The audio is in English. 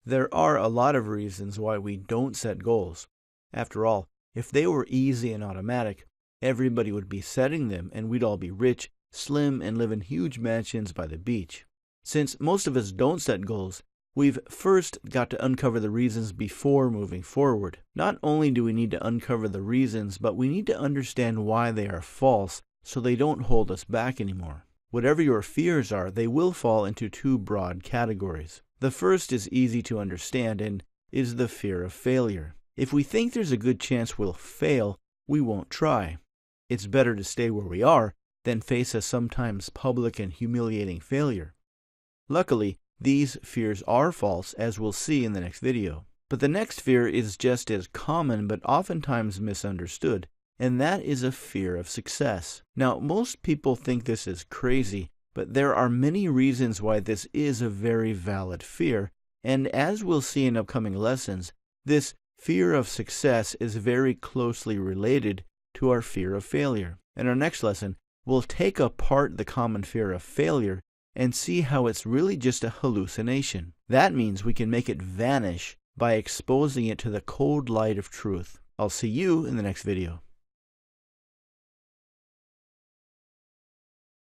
There are a lot of reasons why we don't set goals. After all, if they were easy and automatic, everybody would be setting them and we'd all be rich, slim, and live in huge mansions by the beach. Since most of us don't set goals, we've first got to uncover the reasons before moving forward. Not only do we need to uncover the reasons, but we need to understand why they are false so they don't hold us back anymore. Whatever your fears are, they will fall into two broad categories. The first is easy to understand and is the fear of failure. If we think there's a good chance we'll fail, we won't try. It's better to stay where we are than face a sometimes public and humiliating failure. Luckily, these fears are false, as we'll see in the next video. But the next fear is just as common but oftentimes misunderstood, and that is a fear of success. Now, most people think this is crazy, but there are many reasons why this is a very valid fear, and as we'll see in upcoming lessons, this fear of success is very closely related to our fear of failure. In our next lesson, we'll take apart the common fear of failure and see how it's really just a hallucination. That means we can make it vanish by exposing it to the cold light of truth. I'll see you in the next video.